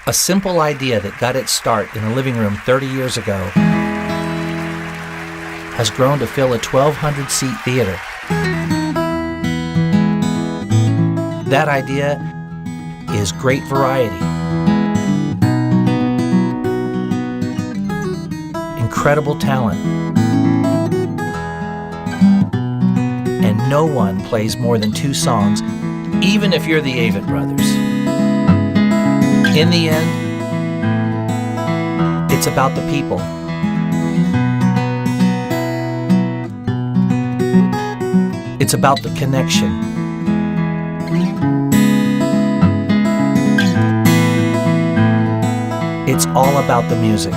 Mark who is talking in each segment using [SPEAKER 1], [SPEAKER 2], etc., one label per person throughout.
[SPEAKER 1] A simple idea that got its start in a living room 30 years ago has grown to fill a 1,200-seat theater. That idea is great variety, incredible talent, and no one plays more than 2 songs, even if you're the Avett Brothers. In the end, it's about the people. It's about the connection. It's all about the music.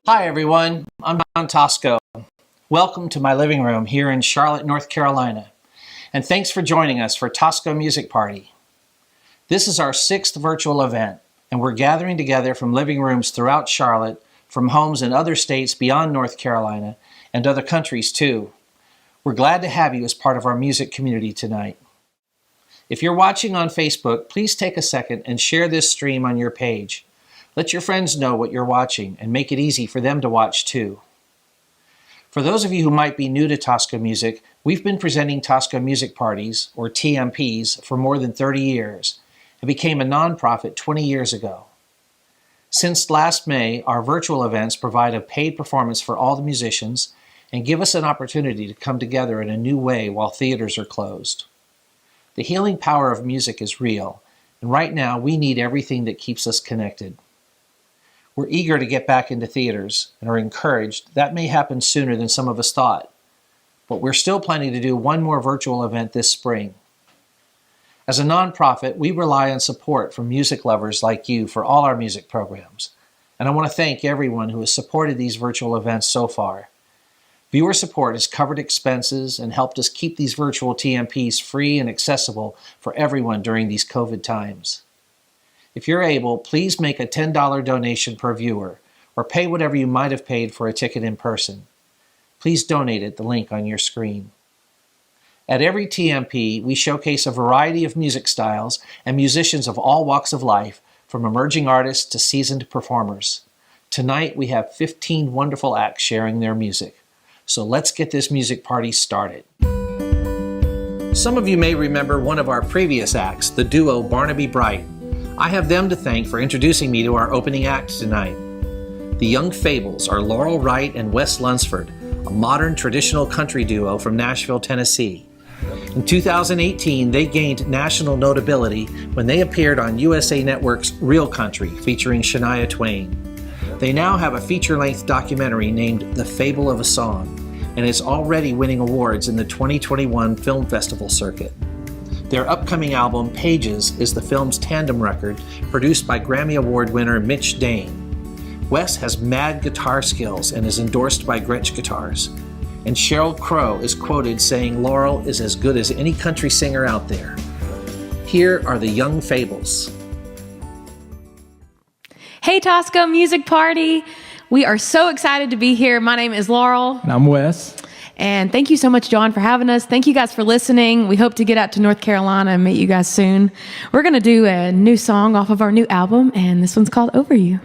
[SPEAKER 1] Hi everyone, I'm Don Tosco. Welcome to my living room here in Charlotte, North Carolina. And thanks for joining us for Tosco Music Party. This is our 6th virtual event, and we're gathering together from living rooms throughout Charlotte, from homes in other states beyond North Carolina, and other countries too. We're glad to have you as part of our music community tonight. If you're watching on Facebook, please take a second and share this stream on your page. Let your friends know what you're watching and make it easy for them to watch too. For those of you who might be new to Tosco Music, we've been presenting Tosco Music Parties, or TMPs, for more than 30 years and became a nonprofit 20 years ago. Since last May, our virtual events provide a paid performance for all the musicians and give us an opportunity to come together in a new way while theaters are closed. The healing power of music is real, and right now we need everything that keeps us connected. We're eager to get back into theaters and are encouraged that may happen sooner than some of us thought, but we're still planning to do one more virtual event this spring. As a nonprofit, we rely on support from music lovers like you for all our music programs, and I want to thank everyone who has supported these virtual events so far. Viewer support has covered expenses and helped us keep these virtual TMPs free and accessible for everyone during these COVID times. If you're able, please make a $10 donation per viewer, or pay whatever you might have paid for a ticket in person. Please donate at the link on your screen. At every TMP, we showcase a variety of music styles and musicians of all walks of life, from emerging artists to seasoned performers. Tonight, we have 15 wonderful acts sharing their music. So let's get this music party started. Some of you may remember one of our previous acts, the duo Barnaby Bright. I have them to thank for introducing me to our opening act tonight. The Young Fables are Laurel Wright and Wes Lunsford, a modern traditional country duo from Nashville, Tennessee. In 2018, they gained national notability when they appeared on USA Network's Real Country, featuring Shania Twain. They now have a feature-length documentary named The Fable of a Song, and is already winning awards in the 2021 Film Festival circuit. Their upcoming album, Pages, is the film's tandem record, produced by Grammy Award winner Mitch Dane. Wes has mad guitar skills and is endorsed by Gretsch Guitars. And Sheryl Crow is quoted saying Laurel is as good as any country singer out there. Here are the Young Fables.
[SPEAKER 2] Hey Tosco Music Party! We are so excited to be here. My name is Laurel.
[SPEAKER 3] And I'm Wes.
[SPEAKER 2] And thank you so much, John, for having us. Thank you guys for listening. We hope to get out to North Carolina and meet you guys soon. We're going to do a new song off of our new album, and this one's called Over You.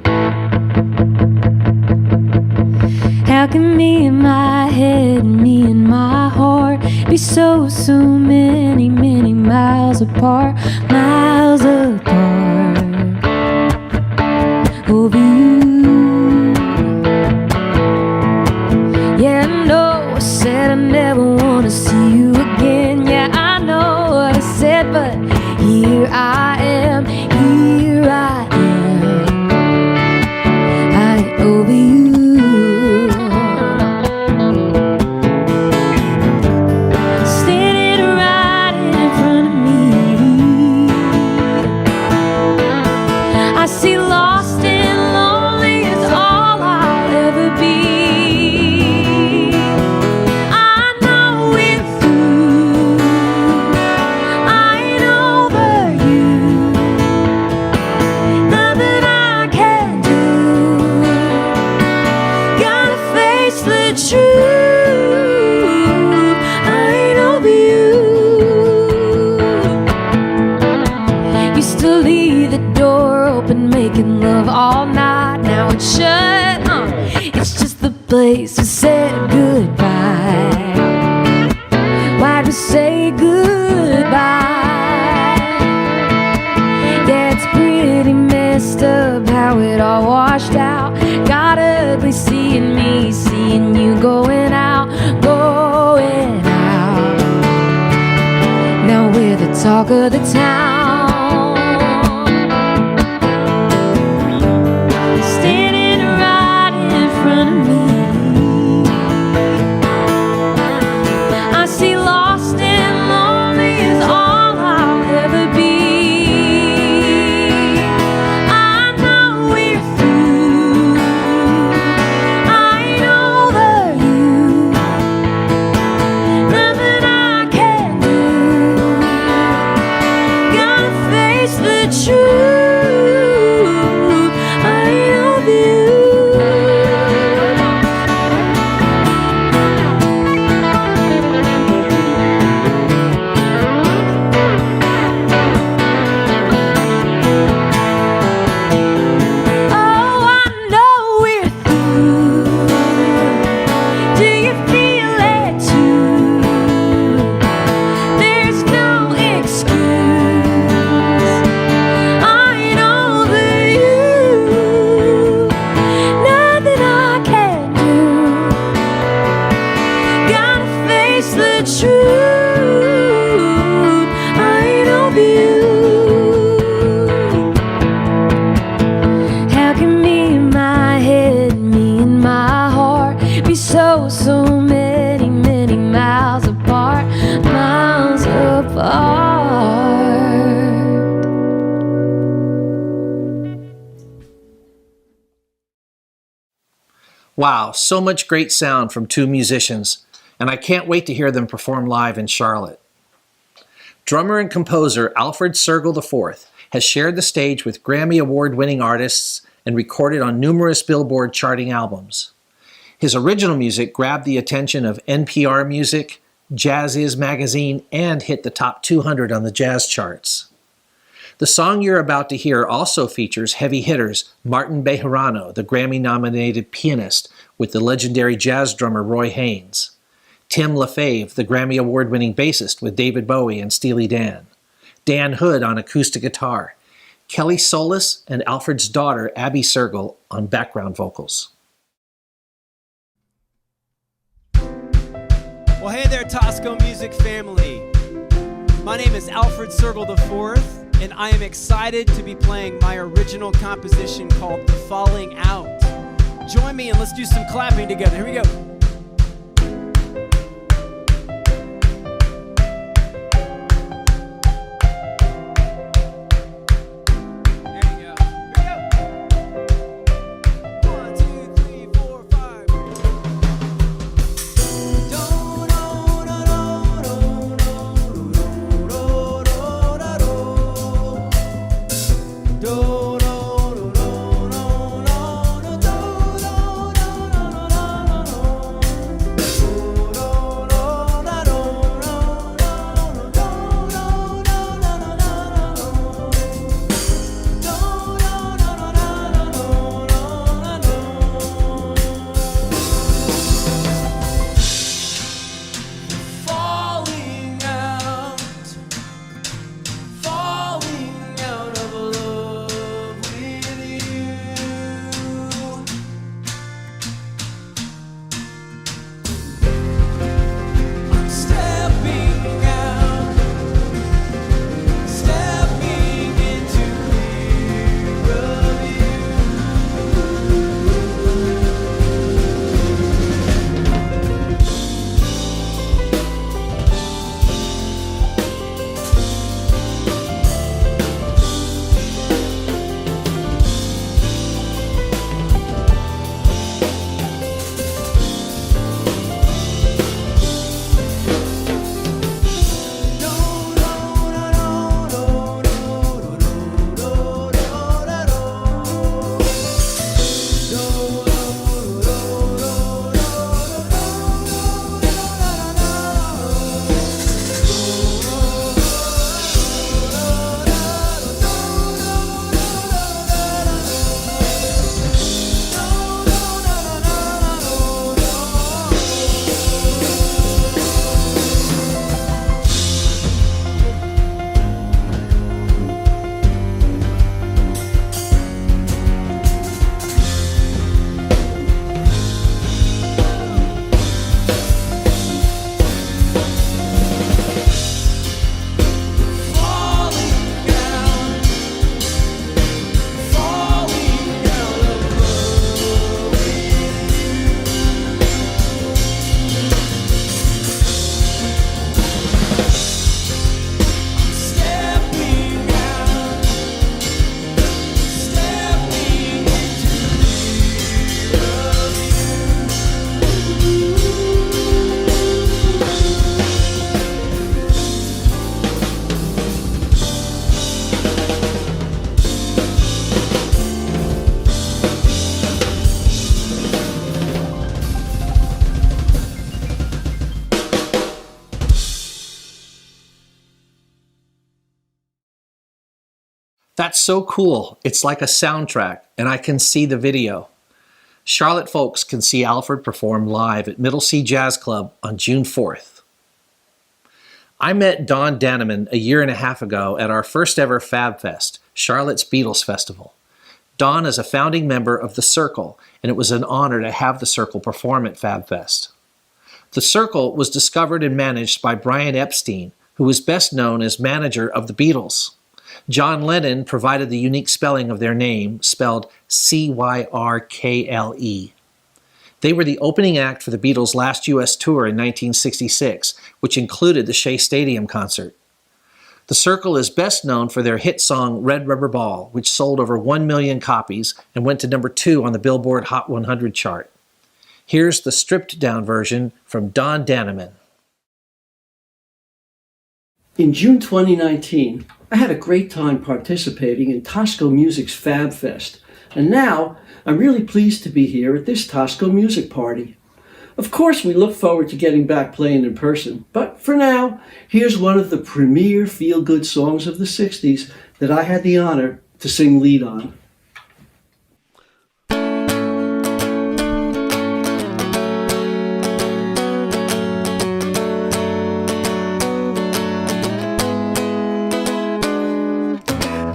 [SPEAKER 2] How can me in my head and me in my heart be so many, many miles apart, miles apart? Over you. Yeah, I know I said I never want to see you again. Yeah, I know what I said, but here I am, here I am. I ain't over you. Standing right in front of me. shut. It's just the place we said goodbye. Why'd we say goodbye? Yeah, it's pretty messed up how it all washed out. Got ugly seeing me, seeing you going out, going out. Now we're the talk of the town. Standing right in front of me, I see lost and lonely is all I'll ever be. I know we're through. I know that you, nothing I can do. Gotta face the truth. I love you. Oh, I know we're through. Do you feel it too? There's no excuse. I know that you, nothing I can do. Gotta face the truth. I love you. How can me in my head, me in my heart be so many, many miles apart, miles apart?
[SPEAKER 1] Wow, so much great sound from two musicians, and I can't wait to hear them perform live in Charlotte. Drummer and composer Alfred Sergal IV has shared the stage with Grammy Award-winning artists and recorded on numerous Billboard charting albums. His original music grabbed the attention of NPR Music, Jazz Is magazine, and hit the top 200 on the jazz charts. The song you're about to hear also features heavy hitters Martin Bejarano, the Grammy-nominated pianist with the legendary jazz drummer Roy Haynes, Tim LaFave, the Grammy Award-winning bassist with David Bowie and Steely Dan, Dan Hood on acoustic guitar, Kelly Solis and Alfred's daughter Abby Sergal on background vocals.
[SPEAKER 3] Well, hey there, Tosco Music family. My name is Alfred Sergal IV, and I am excited to be playing my original composition called The Falling Out. Join me and let's do some clapping together. Here we go.
[SPEAKER 1] That's so cool. It's like a soundtrack, and I can see the video. Charlotte folks can see Alfred perform live at Middle C Jazz Club on June 4th. I met Don Dannemann a year and a half ago at our first ever Fab Fest, Charlotte's Beatles Festival. Don is a founding member of The Circle, and it was an honor to have The Circle perform at Fab Fest. The Circle was discovered and managed by Brian Epstein, who was best known as manager of the Beatles. John Lennon provided the unique spelling of their name, spelled Cyrkle. They were the opening act for the Beatles' last U.S. tour in 1966, which included the Shea Stadium concert. The Circle is best known for their hit song Red Rubber Ball, which sold over 1 million copies and went to number 2 on the Billboard Hot 100 chart. Here's the stripped-down version from Don Dannemann.
[SPEAKER 4] In June 2019, I had a great time participating in Tosco Music's Fab Fest, and now I'm really pleased to be here at this Tosco Music Party. Of course, we look forward to getting back playing in person, but for now, here's one of the premier feel-good songs of the 60s that I had the honor to sing lead on.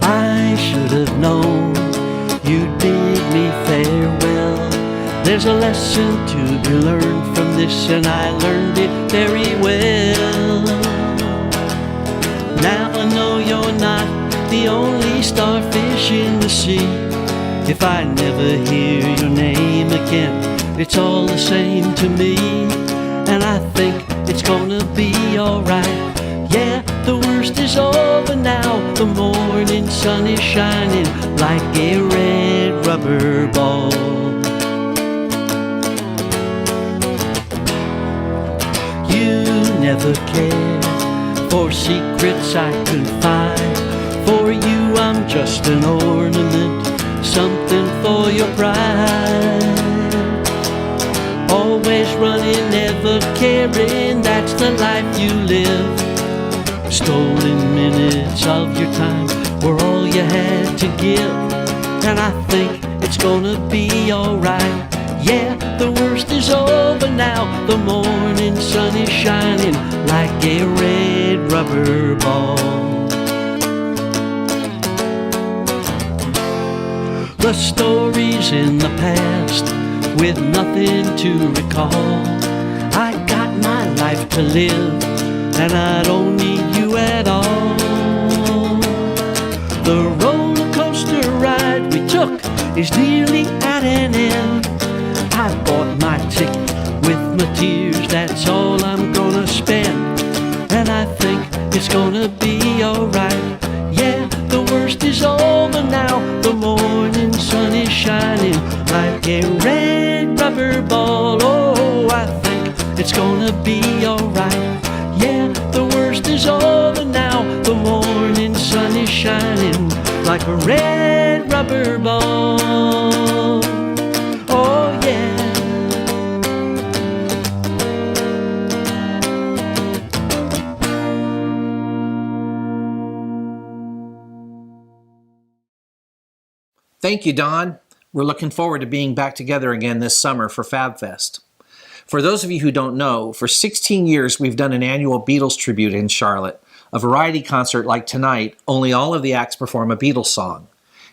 [SPEAKER 5] I should have known you'd bid me farewell. There's a lesson to be learned from this, and I learned it very well. Now I know you're not the only starfish in the sea. If I never hear your name again, it's all the same to me. And I think it's gonna be alright. Yeah, the worst is over now. The morning sun is shining like a red rubber ball. You never cared for secrets I confide. For you I'm just an ornament, something for your pride. Always running, never caring, that's the life you live. Stolen minutes of your time were all you had to give. And I think it's gonna be alright. Yeah, the worst is over now. The morning sun is shining like a red rubber ball. The stories in the past with nothing to recall. I got my life to live, and I don't need you at all. The roller coaster ride we took is nearly at an end. I bought my ticket with my tears, that's all I'm gonna spend. And I think it's gonna be alright. Yeah, the worst is over now. The morning sun is shining like a red rubber ball. Oh, I think it's gonna be alright. Yeah, the worst is over now. The morning sun is shining like a red rubber ball. Oh yeah.
[SPEAKER 1] Thank you, Don. We're looking forward to being back together again this summer for Fab Fest. For those of you who don't know, for 16 years we've done an annual Beatles tribute in Charlotte, a variety concert like tonight, only all of the acts perform a Beatles song.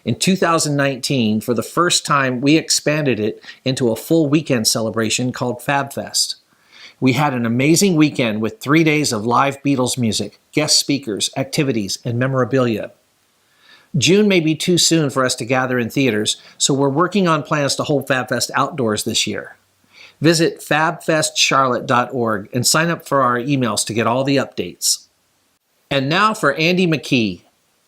[SPEAKER 1] In 2019, for the first time, we expanded it into a full weekend celebration called Fab Fest. We had an amazing weekend with 3 days of live Beatles music, guest speakers, activities, and memorabilia. June may be too soon for us to gather in theaters, so we're working on plans to hold Fab Fest outdoors this year. Visit fabfestcharlotte.org and sign up for our emails to get all the updates. And now for Andy McKee.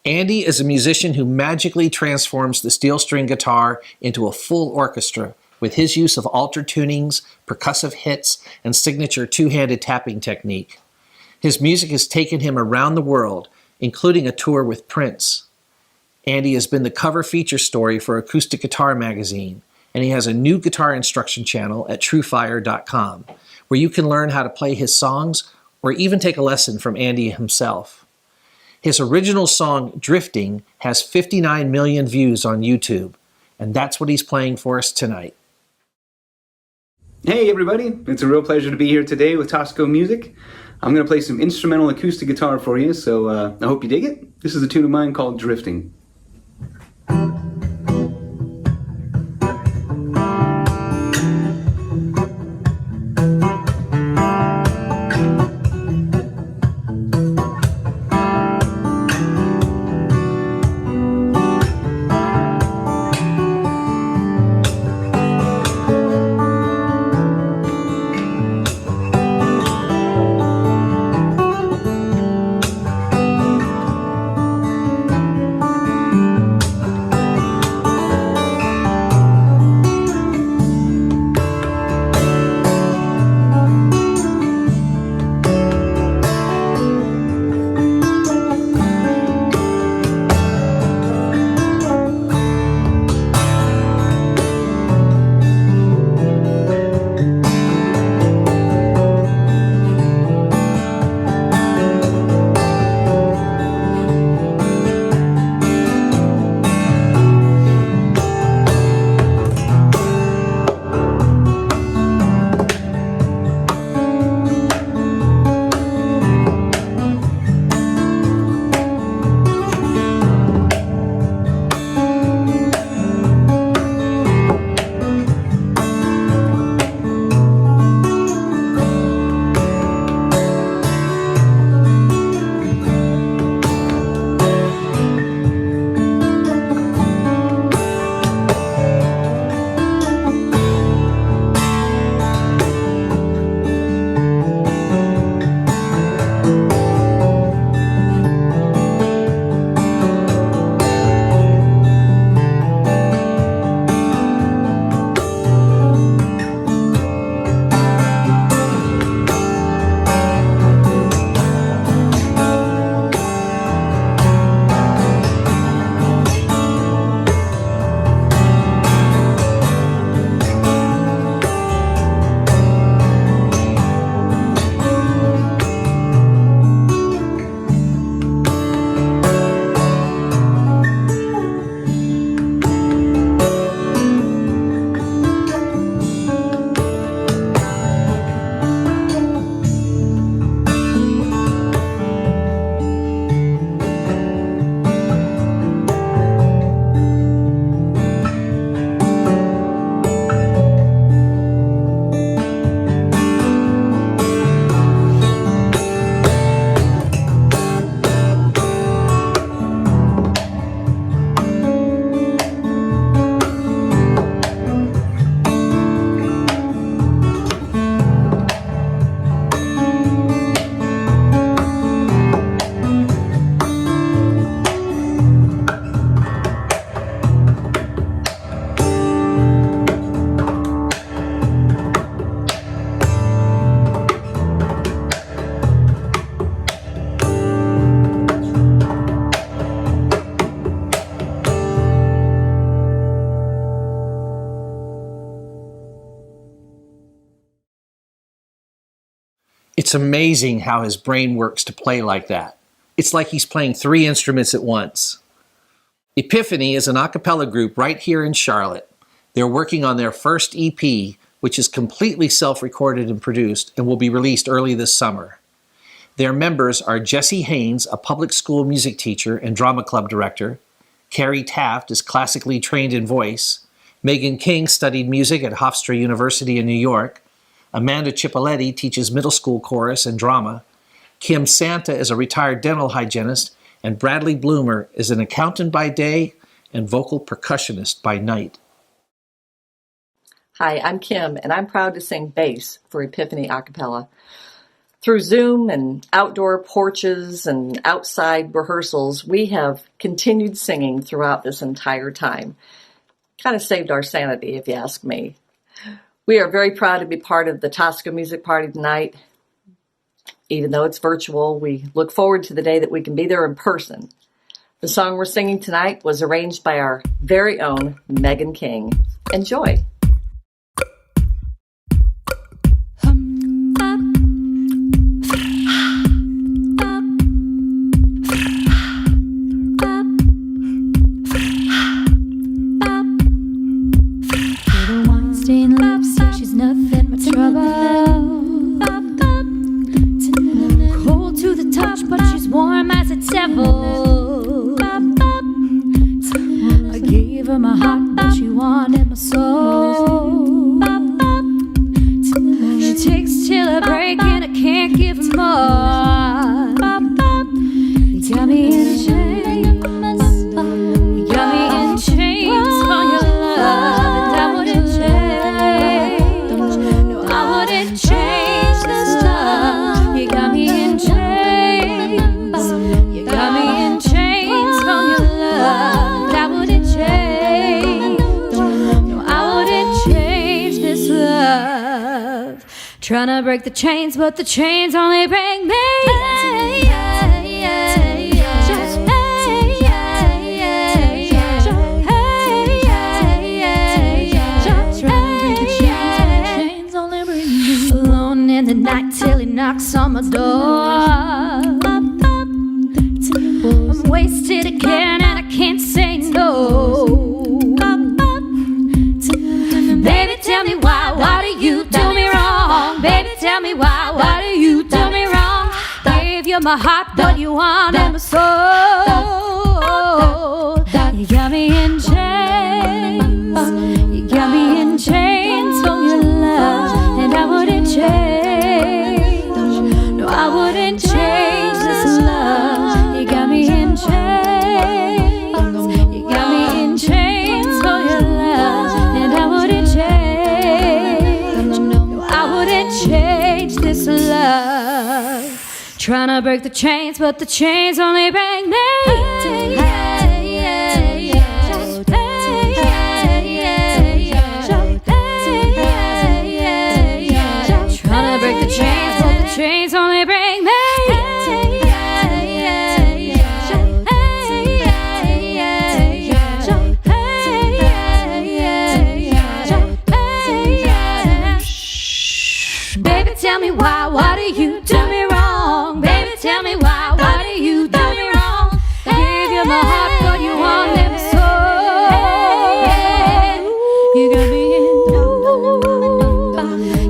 [SPEAKER 1] Andy is a musician who magically transforms the steel string guitar into a full orchestra with his use of altered tunings, percussive hits, and signature two-handed tapping technique. His music has taken him around the world, including a tour with Prince. Andy has been the cover feature story for Acoustic Guitar magazine, and he has a new guitar instruction channel at truefire.com, where you can learn how to play his songs or even take a lesson from Andy himself. His original song, Drifting, has 59 million views on YouTube, and that's what he's playing for us tonight.
[SPEAKER 6] Hey everybody, it's a real pleasure to be here today with Tosco Music. I'm going to play some instrumental acoustic guitar for you, so I hope you dig it. This is a tune of mine called Drifting.
[SPEAKER 1] It's amazing how his brain works to play like that. It's like he's playing 3 instruments at once. Epiphany is an a cappella group right here in Charlotte. They're working on their first EP, which is completely self-recorded and produced and will be released early this summer. Their members are Jesse Haynes, a public school music teacher and drama club director. Carrie Taft is classically trained in voice. Megan King studied music at Hofstra University in New York. Amanda Cipoletti teaches middle school chorus and drama. Kim Santa is a retired dental hygienist, and Bradley Bloomer is an accountant by day and vocal percussionist by night.
[SPEAKER 7] Hi, I'm Kim, and I'm proud to sing bass for Epiphany Acappella. Through Zoom and outdoor porches and outside rehearsals, we have continued singing throughout this entire time. Kind of saved our sanity, if you ask me. We are very proud to be part of the Tosco Music Party tonight. Even though it's virtual, we look forward to the day that we can be there in person. The song we're singing tonight was arranged by our very own Megan King. Enjoy.
[SPEAKER 2] more. You got me in chains. You got me in chains for your love, and I wouldn't change. No, I wouldn't change this love. You got me in chains. You got me in chains for your love, and I wouldn't change. No, I wouldn't change this love. Trying to break the chains, but the chains only break me. Alone in the night till he knocks on my door. I'm wasted again and I can't say no. Baby, tell me why do you do me wrong? Baby, tell me why do you do me wrong? Gave you my heart, but you wanted my soul. You got me in chains. You got me in chains for your love, and I wouldn't change. No, I wouldn't change this love. You got me in chains. You got me in chains for your love, and I wouldn't change. No, I wouldn't change this love. Trying to break the chains, but the chains only break me. Trying to break the chains, but the chains only break me. Baby, tell me why do you do me wrong? Baby, tell me why do you do me wrong? I gave you my heart, but you wanted my soul.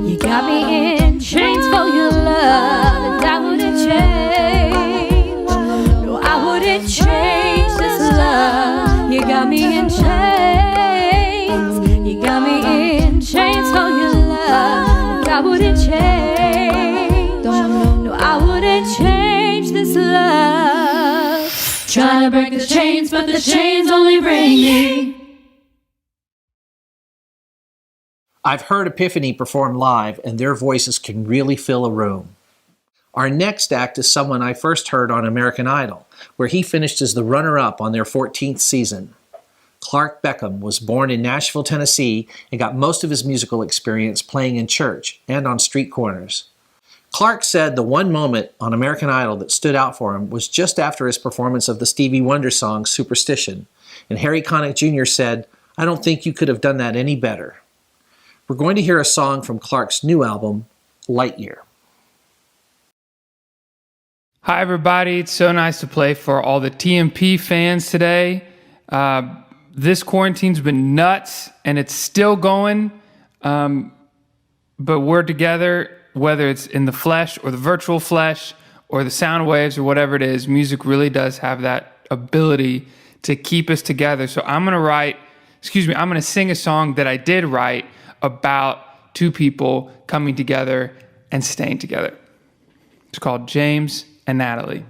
[SPEAKER 2] You got me in chains for your love, and I wouldn't change. No, I wouldn't change this love. You got me in chains. You got me in chains for your love. I wouldn't change. No, I wouldn't change this love. Trying to break the chains, but the chains only bring me.
[SPEAKER 1] I've heard Epiphany perform live, and their voices can really fill a room. Our next act is someone I first heard on American Idol, where he finished as the runner-up on their 14th season. Clark Beckham was born in Nashville, Tennessee, and got most of his musical experience playing in church and on street corners. Clark said the one moment on American Idol that stood out for him was just after his performance of the Stevie Wonder song Superstition, and Harry Connick Jr. said, "I don't think you could have done that any better." We're going to hear a song from Clark's new album, Light Year.
[SPEAKER 8] Hi, everybody. It's so nice to play for all the TMP fans today. This quarantine's been nuts, and it's still going, but we're together, whether it's in the flesh or the virtual flesh or the sound waves or whatever it is. Music really does have that ability to keep us together. So I'm going to sing a song that I did write about two people coming together and staying together. It's called James and Natalie.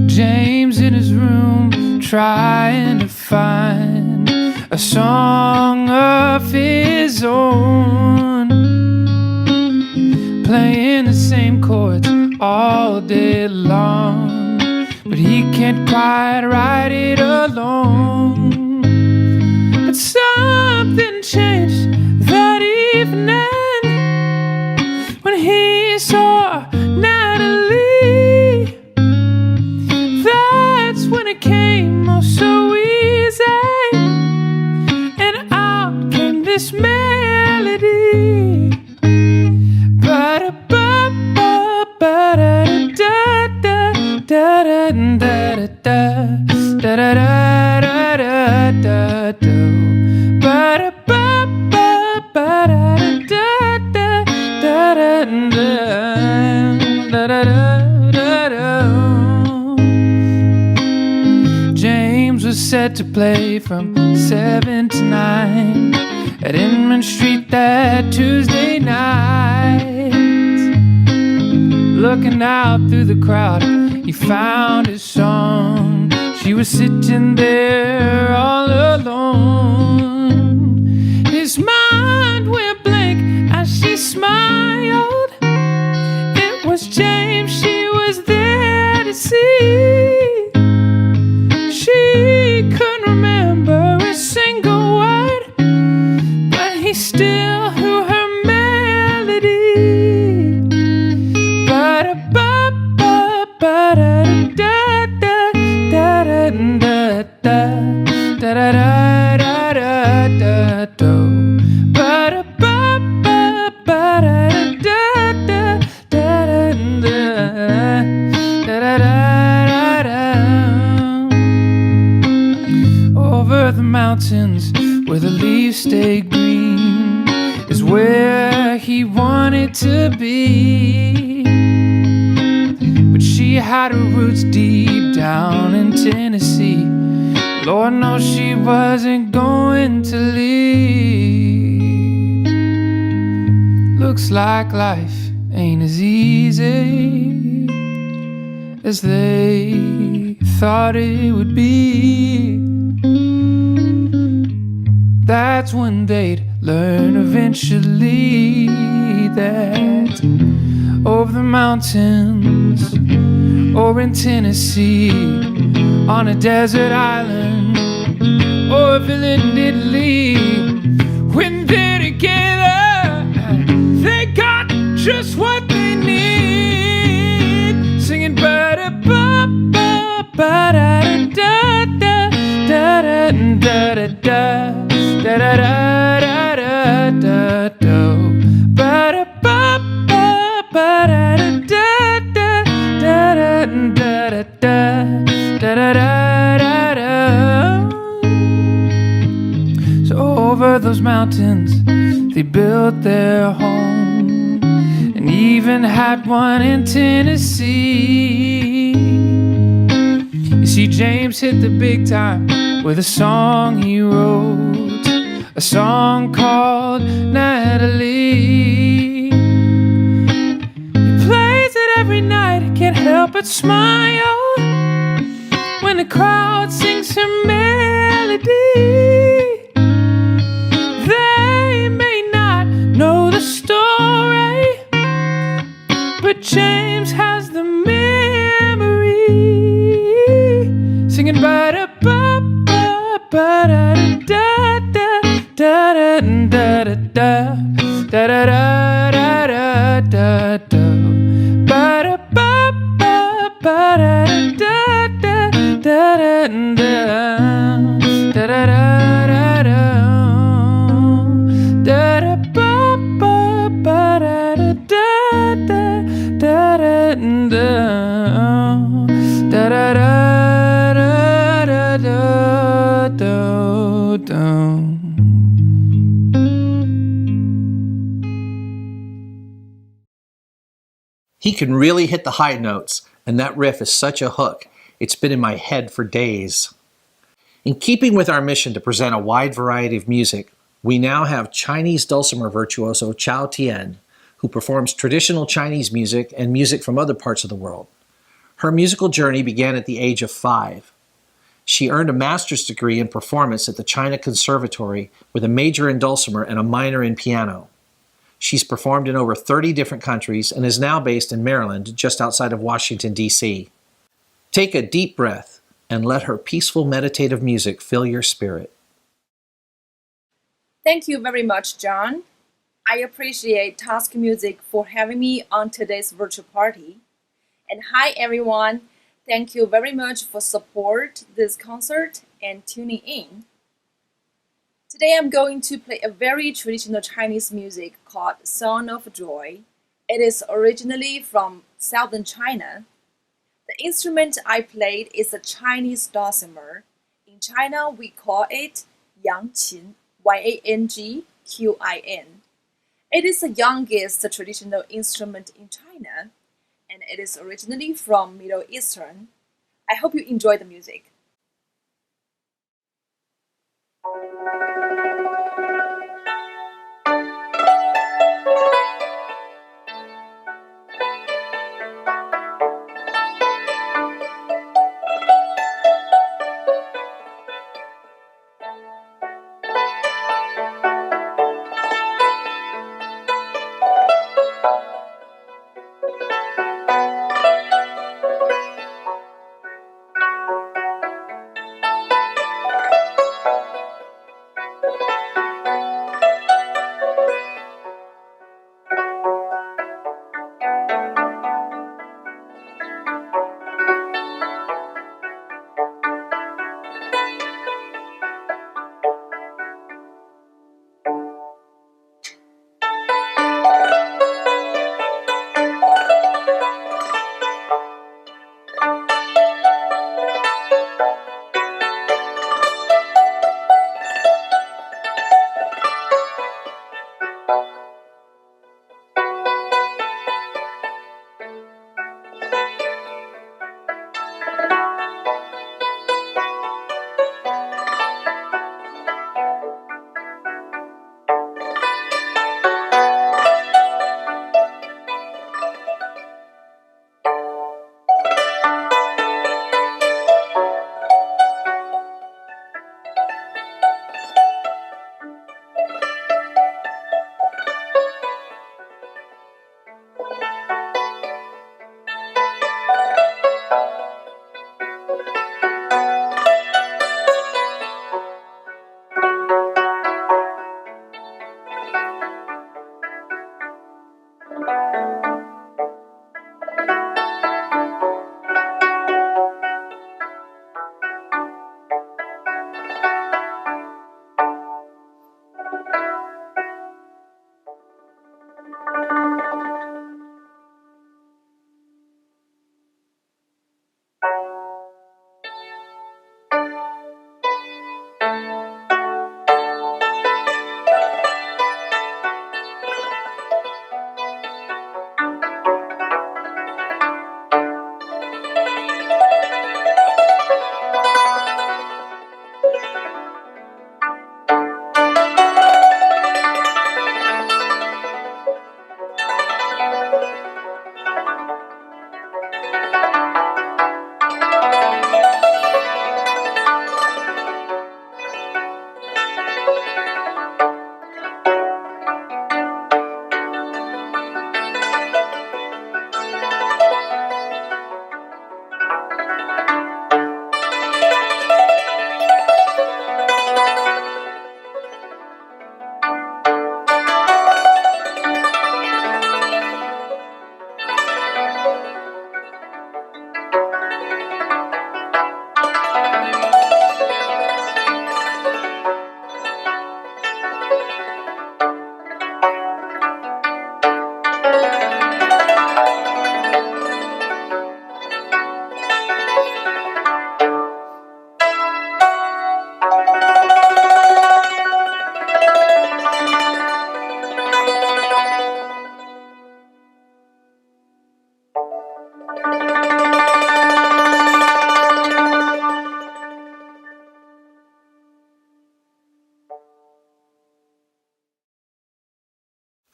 [SPEAKER 8] James in his room trying to find a song of his own, playing the same chords all day long, but he can't quite write it alone. But something changed that evening when he saw Natalie. That's when it came oh so easy, and out came this melody. was set to play from 7 to 9 at Inman Street that Tuesday night. Looking out through the crowd, he found his song. She was sitting there all alone. His mind went blank as she smiled. It was James she was there to see. She couldn't remember a single word, but he still knew her melody. Over the mountains where the leaves stay green is where he wanted to be. But she had her roots deep down in Tennessee. Lord knows she wasn't going to leave. Looks like life ain't as easy as they thought it would be. That's when they'd learn eventually that over the mountains or in Tennessee, on a desert island or a villa in Italy, when they're together, they got just what they need. Singing ba-da-ba-ba-da-da-da-da-da-da-da-da-da-da-da-da-da-da-da-da. So over those mountains they built their home, and even had one in Tennessee. You see, James hit the big time with a song he wrote, a song called Natalie. He plays it every night, can't help but smile when the crowd sings her melody. They may not know the story, but James has the memory. Singing
[SPEAKER 1] He can really hit the high notes, and that riff is such a hook. It's been in my head for days. In keeping with our mission to present a wide variety of music, we now have Chinese dulcimer virtuoso Chao Tian, who performs traditional Chinese music and music from other parts of the world. Her musical journey began at the age of 5. She earned a master's degree in performance at the China Conservatory with a major in dulcimer and a minor in piano. She's performed in over 30 different countries and is now based in Maryland, just outside of Washington, D.C. Take a deep breath and let her peaceful meditative music fill your spirit.
[SPEAKER 9] Thank you very much, John. I appreciate Tosco Music for having me on today's virtual party. And hi, everyone. Thank you very much for support this concert and tuning in. Today I'm going to play a very traditional Chinese music called Song of Joy. It is originally from southern China. The instrument I played is a Chinese dulcimer. In China, we call it Yangqin, Y-A-N-G-Q-I-N. It is the youngest traditional instrument in China, and it is originally from Middle Eastern. I hope you enjoy the music.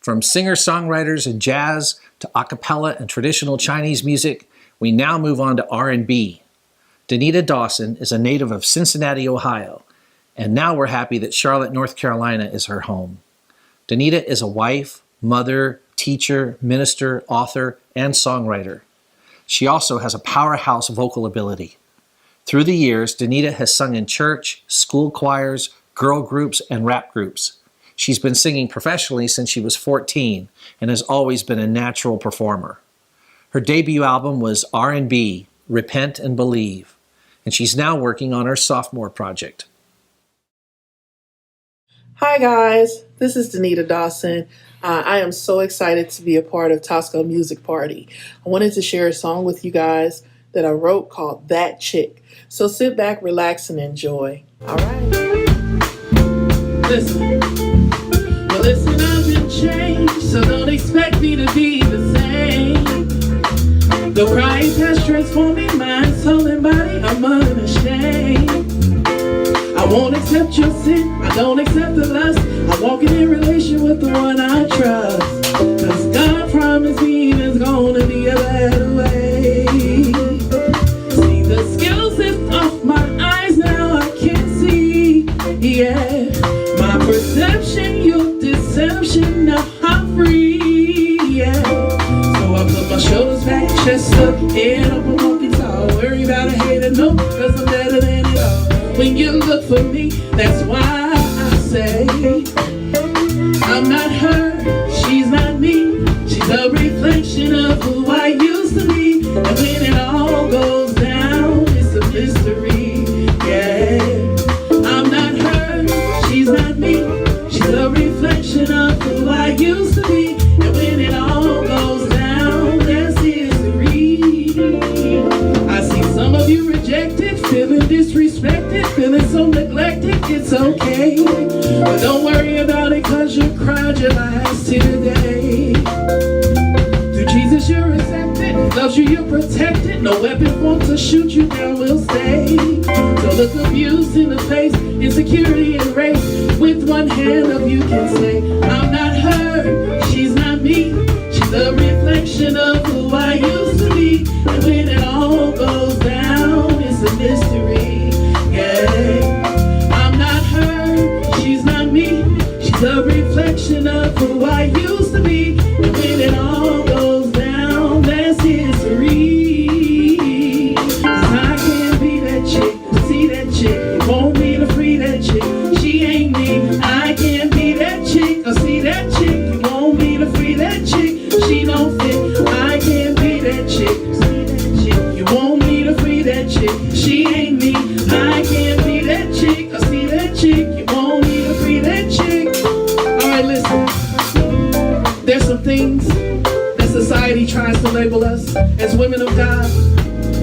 [SPEAKER 1] From singer-songwriters in jazz to a cappella and traditional Chinese music, we now move on to R&B. Danita Dawson is a native of Cincinnati, Ohio, and now we're happy that Charlotte, North Carolina is her home. Danita is a wife, mother, teacher, minister, author, and songwriter. She also has a powerhouse vocal ability. Through the years, Danita has sung in church, school choirs, girl groups, and rap groups. She's been singing professionally since she was 14 and has always been a natural performer. Her debut album was R&B, Repent and Believe, and she's now working on her sophomore project.
[SPEAKER 10] Hi guys, this is Danita Dawson. I am so excited to be a part of Tosco Music Party. I wanted to share a song with you guys that I wrote called That Chick. So sit back, relax, and enjoy. All right. Listen. Well, listen, I've been changed, so don't expect me to be the same. The pride has transformed me, mind, soul, and body. I'm unashamed. I won't accept your sin, I don't accept the lust. I'm walking in relation with the one I trust. Cause God promised me there's gonna be a better way. See the scales lift off my eyes, now I can see. Yeah, my perception, your deception, now I'm free. Yeah, so I put my shoulders back, chest up, head up, I'm walking tall. Worry about a hater, no, cause I'm better than it all. When you look for me, that's why I say I'm not her, she's not me. She's a reflection of who I used to be. And when it all goes down, it's a mystery. Yeah, I'm not her, she's not me. She's a reflection of who I used to be. And when it all goes down, there's history. I see some of you rejected, feeling disrespected, feeling so neglected. It's okay, but don't worry about it, cause you cried your last today. Through Jesus you're accepted, loves you, you're protected. No weapon formed to shoot you down will stay. So look abuse in the face, insecurity and race. With one hand up you can say, I'm not her, she's not me. She's a reflection of who I used to be. And when it all goes down, it's a mystery. Yeah, I'm not her, she's not me. She's a reflection of who I used to be. And when it all goes down, that's history. Cause I can't be that chick, see that chick. You want me to free that chick, she ain't me. I can't be that chick, or see that chick. You want me to free that chick, she don't fit. I can't be that chick, see that chick. You want me to free that chick, she ain't me. I can't be that chick, or see that chick. You want me to free that chick. Alright, listen. There's some things that society tries to label us as women of God.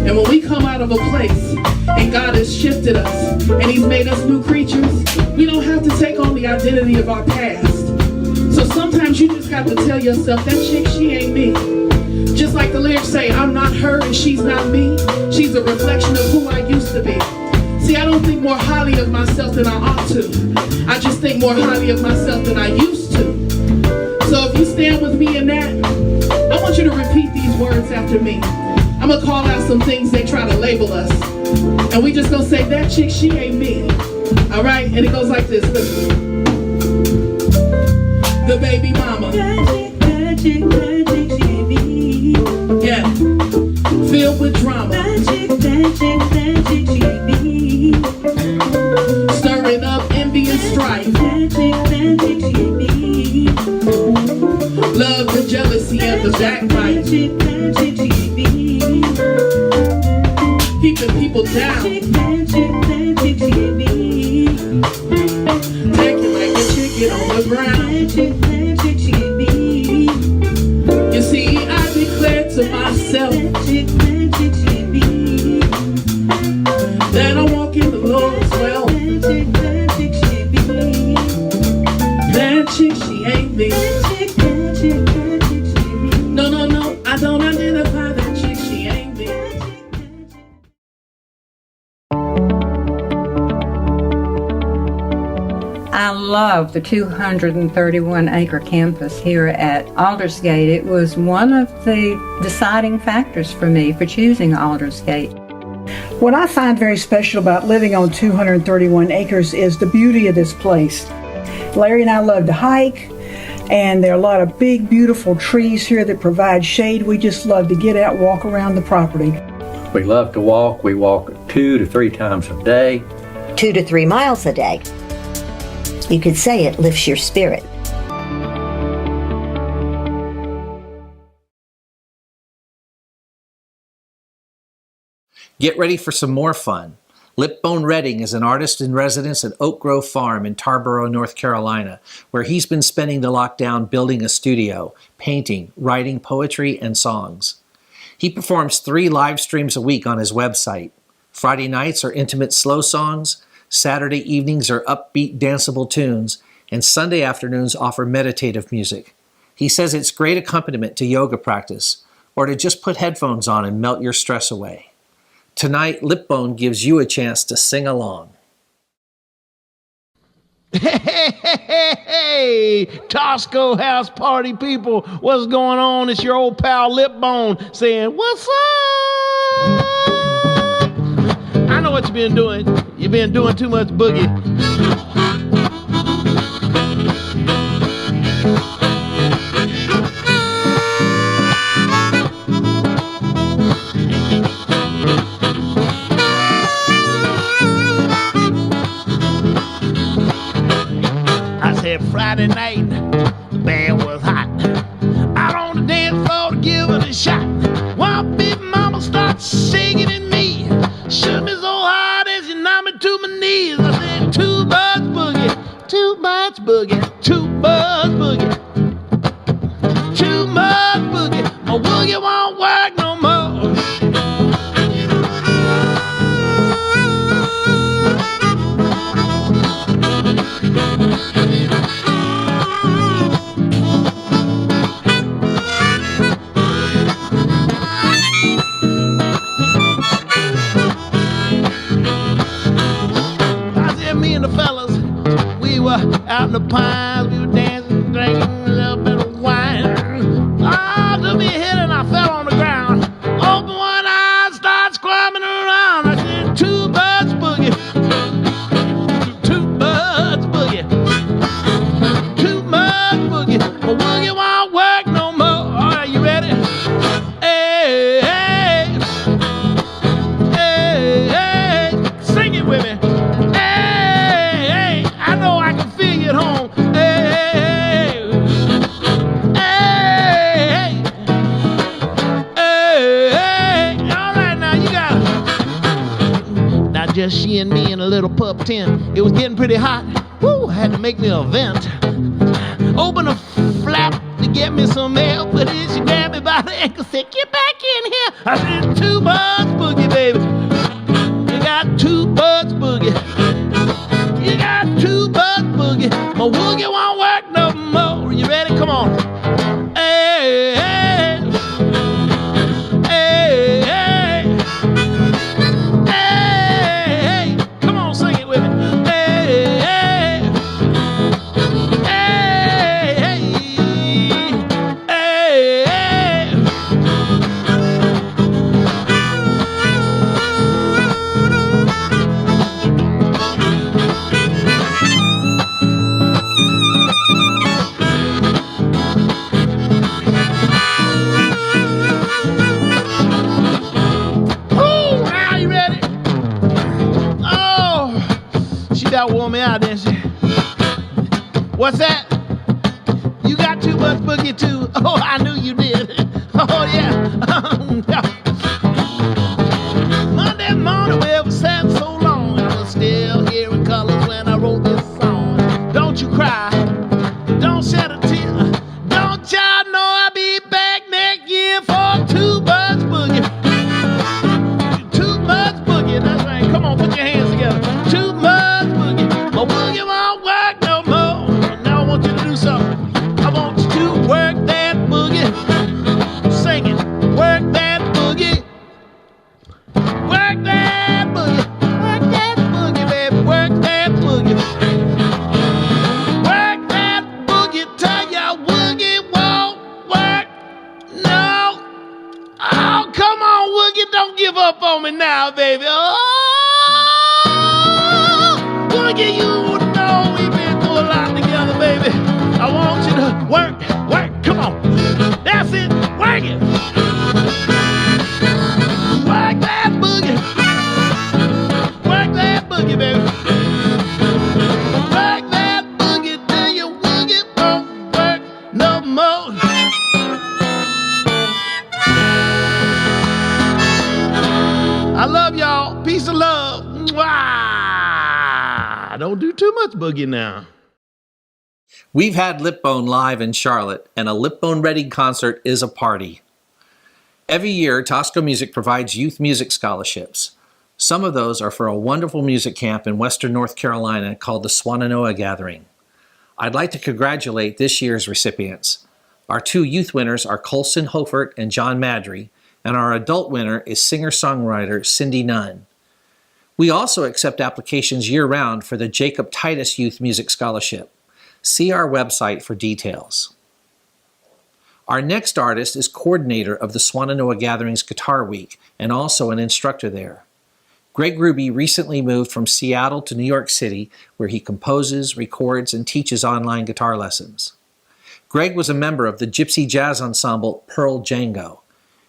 [SPEAKER 10] And when we come out of a place and God has shifted us and He's made us new creatures, we don't have to take on the identity of our past. So sometimes you just got to tell yourself, that chick, she ain't me. Just like the lyrics say, I'm not her and she's not me. She's a reflection of who I used to be. See, I don't think more highly of myself than I ought to. I just think more highly of myself than I used to. So if you stand with me in that, I want you to repeat these words after me. I'm gonna call out some things they try to label us. And we just gonna say, that chick, she ain't me. All right, and it goes like this, listen. The baby mama. That chick, she ain't me. Yeah, filled with drama. That chick, she ain't me. Stirring up envy and strife. That chick, she ain't me. Love and jealousy and the backbite. That chick, she ain't me. Keeping people down. That chick, she ain't me. Acting like a chicken on the ground. That chick, she ain't me. You see, I declare to myself that I walk in the Lord's well. That chick, she ain't me. No, I don't identify that chick, she ain't me.
[SPEAKER 11] I love the 231-acre campus here at Aldersgate. It was one of the deciding factors for me for choosing Aldersgate.
[SPEAKER 12] What I find very special about living on 231 acres is the beauty of this place. Larry and I love to hike, and there are a lot of big, beautiful trees here that provide shade. We just love to get out, walk around the property.
[SPEAKER 13] We love to walk. We walk 2 to 3 times a day.
[SPEAKER 14] 2 to 3 miles a day. You could say it lifts your spirit.
[SPEAKER 1] Get ready for some more fun. Lipbone Redding is an artist in residence at Oak Grove Farm in Tarboro, North Carolina, where he's been spending the lockdown building a studio, painting, writing poetry, and songs. He performs 3 live streams a week on his website. Friday nights are intimate slow songs, Saturday evenings are upbeat danceable tunes, and Sunday afternoons offer meditative music. He says it's great accompaniment to yoga practice, or to just put headphones on and melt your stress away. Tonight, Lipbone gives you a chance to sing along.
[SPEAKER 15] Hey, Tosco House Party people, what's going on? It's your old pal Lipbone saying, what's up? I know what you've been doing. You've been doing too much boogie. Friday night, the band was hot. Out on the dance floor to give it a shot. One big mama starts singing at me. Shook me so hard as she knocked me to my knees. I said, too much boogie, too much boogie, too much boogie, too much boogie. My boogie won't work no more. Out in the pines, we were dancing, drinking a little bit of wine. Oh, took me a hit and I fell on the ground. Open one eye, start squirming around. I said, too much boogie, too much boogie, too much boogie. My boogie won't work no more. All right, you ready? Hey, hey, hey, hey, sing it with me. Home. Hey, hey, hey, hey. All right, now you got it. Now just she and me in a little pub tent. It was getting pretty hot. Woo, I had to make me a vent. Open a flap to get me some air, but then she grabbed me by the ankle and said, get back in here. I said, too much boogie, baby. You got too much boogie. You got too much boogie. My woogie won't work no more. You ready? Come on. Hey, hey, hey, hey, hey, hey. Come on, sing it with me. Hey, hey, hey, hey, hey, hey. That wore me out, didn't she? What's that? You got too much boogie too. Oh, I knew you did. Oh yeah. Monday morning, well, we sat so long. I was still hearing colors when I wrote this song. Don't you cry, don't shed a tear. Don't y'all know I'll be back next year for too much boogie. Too much boogie. That's right. Come on, put your hands together. Too much. My boogie won't work no more. Now I want you to do something. I want you to work that boogie. Sing it. Work that boogie. me now, baby. Oh, boogie, you know we've been through a lot together, baby. I want you to work. Come on. That's it. Work it. Work that boogie. Work that boogie, baby. Work that boogie till your boogie won't work no more. I love y'all. Peace and love. Mwah! Don't do too much boogie now.
[SPEAKER 1] We've had Lipbone live in Charlotte, and a Lipbone Redding concert is a party. Every year, Tosco Music provides youth music scholarships. Some of those are for a wonderful music camp in western North Carolina called the Swannanoa Gathering. I'd like to congratulate this year's recipients. Our two youth winners are Colson Hofert and John Madry, and our adult winner is singer-songwriter Cindy Nunn. We also accept applications year-round for the Jacob Titus Youth Music Scholarship. See our website for details. Our next artist is coordinator of the Swannanoa Gathering's Guitar Week and also an instructor there. Greg Ruby recently moved from Seattle to New York City, where he composes, records, and teaches online guitar lessons. Greg was a member of the gypsy jazz ensemble Pearl Django.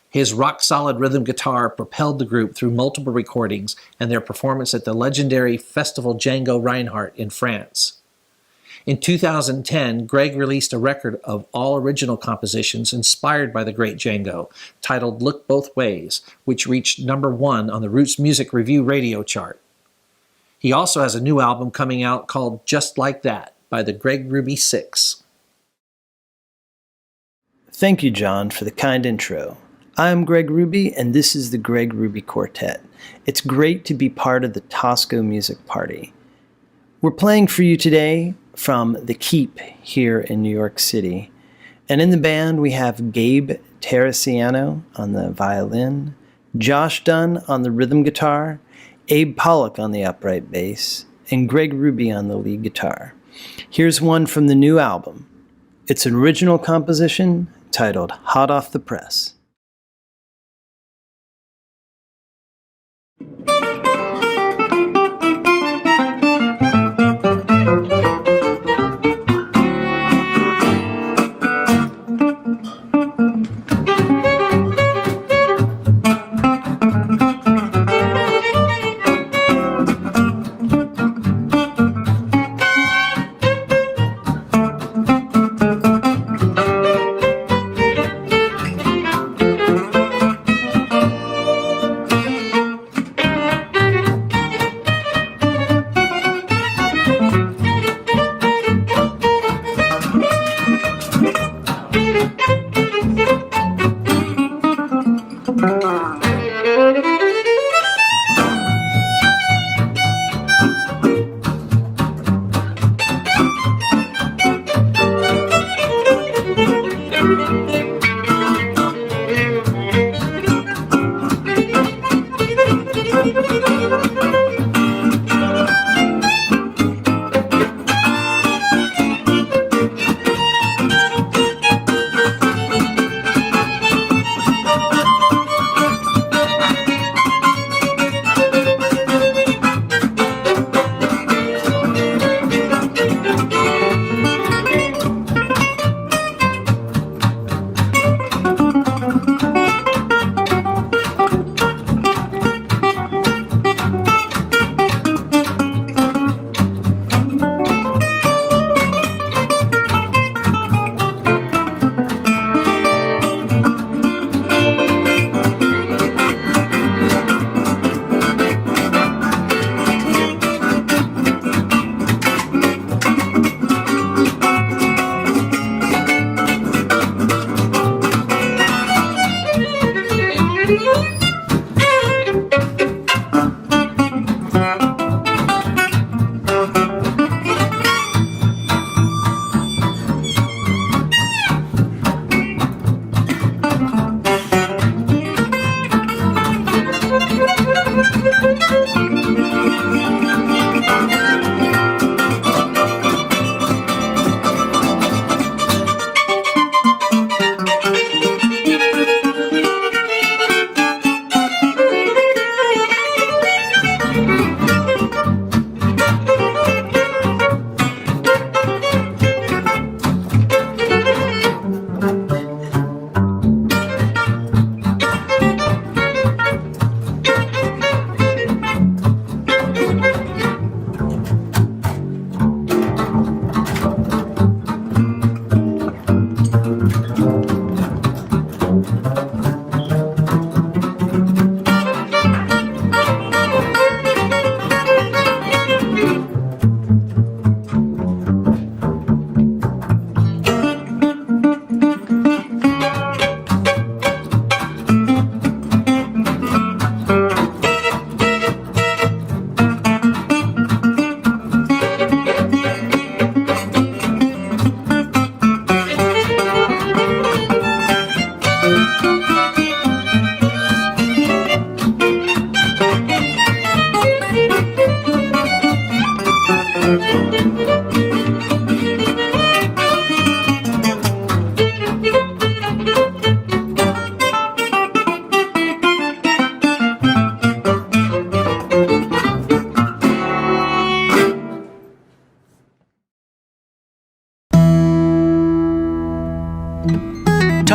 [SPEAKER 1] His rock-solid rhythm guitar propelled the group through multiple recordings and their performance at the legendary Festival Django Reinhardt in France. In 2010, Greg released a record of all original compositions inspired by the great Django, titled Look Both Ways, which reached #1 on the Roots Music Review radio chart. He also has a new album coming out called Just Like That by the Greg Ruby Six.
[SPEAKER 16] Thank you, John, for the kind intro. I'm Greg Ruby, and this is the Greg Ruby Quartet. It's great to be part of the Tosco Music Party. We're playing for you today from The Keep here in New York City. And in the band, we have Gabe Teresiano on the violin, Josh Dunn on the rhythm guitar, Abe Pollock on the upright bass, and Greg Ruby on the lead guitar. Here's one from the new album. It's an original composition titled Hot Off the Press.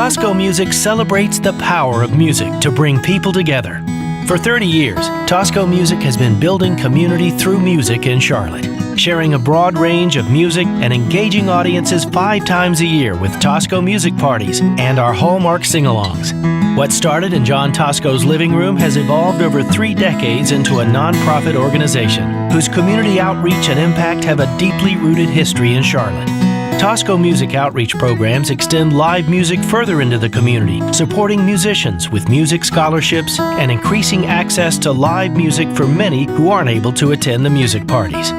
[SPEAKER 17] Tosco Music celebrates the power of music to bring people together. For 30 years, Tosco Music has been building community through music in Charlotte, sharing a broad range of music and engaging audiences 5 times a year with Tosco Music Parties and our hallmark sing-alongs. What started in John Tosco's living room has evolved over 3 decades into a nonprofit organization whose community outreach and impact have a deeply rooted history in Charlotte. Tosco Music outreach programs extend live music further into the community, supporting musicians with music scholarships and increasing access to live music for many who aren't able to attend the music parties.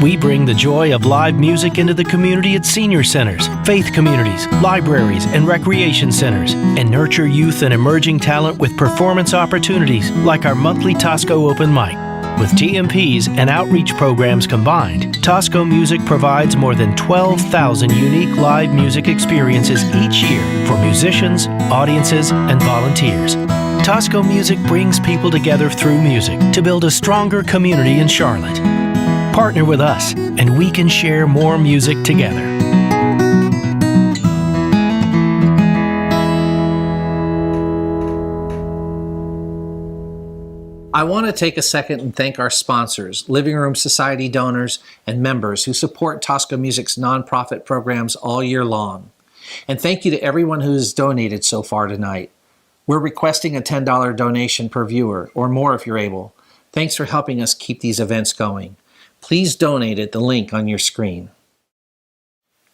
[SPEAKER 17] We bring the joy of live music into the community at senior centers, faith communities, libraries, and recreation centers, and nurture youth and emerging talent with performance opportunities like our monthly Tosco Open Mic. With TMPs and outreach programs combined, Tosco Music provides more than 12,000 unique live music experiences each year for musicians, audiences, and volunteers. Tosco Music brings people together through music to build a stronger community in Charlotte. Partner with us, and we can share more music together.
[SPEAKER 1] I want to take a second and thank our sponsors, Living Room Society donors, and members who support Tosco Music's nonprofit programs all year long. And thank you to everyone who has donated so far tonight. We're requesting a $10 donation per viewer, or more if you're able. Thanks for helping us keep these events going. Please donate at the link on your screen.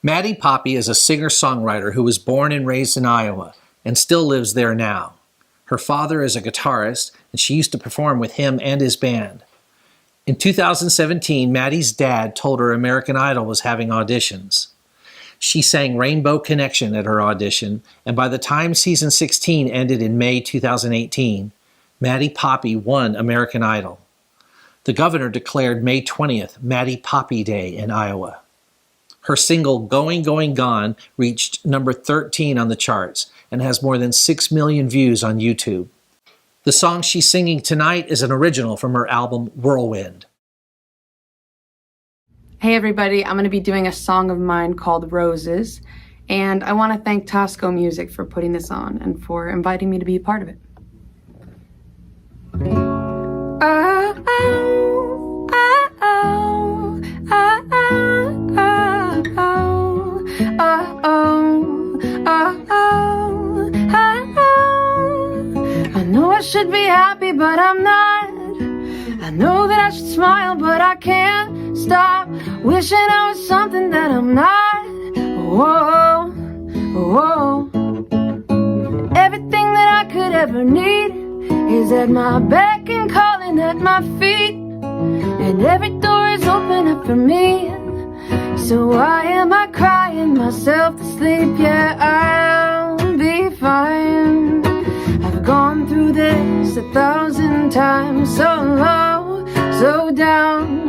[SPEAKER 1] Maddie Poppe is a singer-songwriter who was born and raised in Iowa and still lives there now. Her father is a guitarist, and she used to perform with him and his band. In 2017, Maddie's dad told her American Idol was having auditions. She sang Rainbow Connection at her audition, and by the time season 16 ended in May 2018, Maddie Poppe won American Idol. The governor declared May 20th Maddie Poppe Day in Iowa. Her single Going, Going, Gone reached number 13 on the charts and has more than 6 million views on YouTube. The song she's singing tonight is an original from her album Whirlwind.
[SPEAKER 18] Hey everybody, I'm going to be doing a song of mine called Roses, and I want to thank Tosco Music for putting this on and for inviting me to be a part of it. I know I should be happy, but I'm not. I know that I should smile, but I can't stop wishing I was something that I'm not. Whoa, whoa. Everything that I could ever need is at my beck and calling at my feet, and every door is open up for me. So why am I crying myself to sleep? Yeah, I'll be fine. I've gone through this 1,000 times, so low, so down.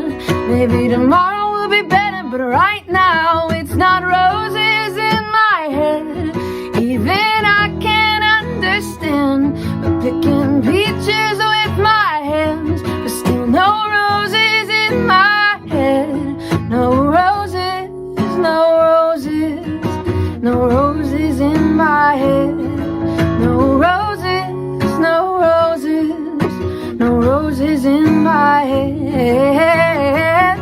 [SPEAKER 18] Maybe tomorrow will be better, but right now it's not roses in my head. Even I can't understand, but picking peaches with my hands, but still no roses in my head. No roses, no roses, no roses in my head. No roses, no roses, no roses in my head.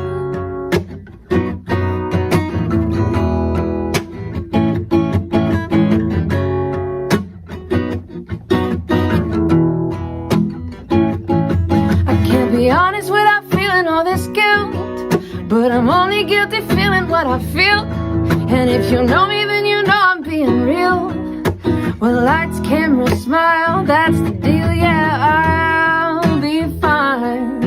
[SPEAKER 18] I can't be honest without feeling all this guilt, but I'm only guilty feeling what I feel. And if you know me, then you know I'm being real. Well, lights, camera, smile, that's the deal, yeah, I'll be fine.